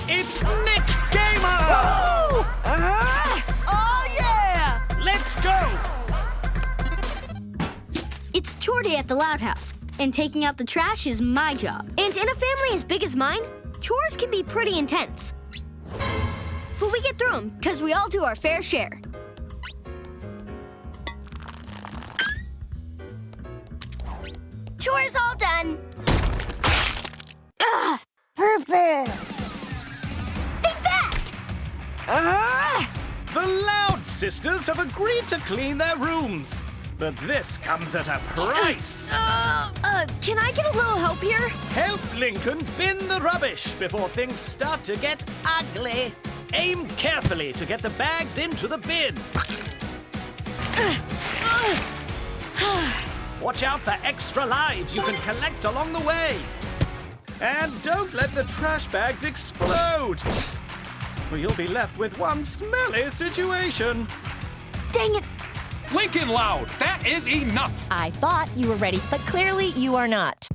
It's Nick Gamer! Oh, yeah! Let's go! It's chore day at the Loud House, and taking out the trash is my job. And in a family as big as mine, chores can be pretty intense. But we get through them, because we all do our fair share. Chores all done. Ugh! Think fast! The Loud Sisters have agreed to clean their rooms. But this comes at a price. Can I get a little help here? Help Lincoln bin the rubbish before things start to get ugly. Aim carefully to get the bags into the bin. Watch out for extra lives you can collect along the way. And don't let the trash bags explode, or you'll be left with one smelly situation. Dang it! Lincoln Loud, that is enough! I thought you were ready, but clearly you are not.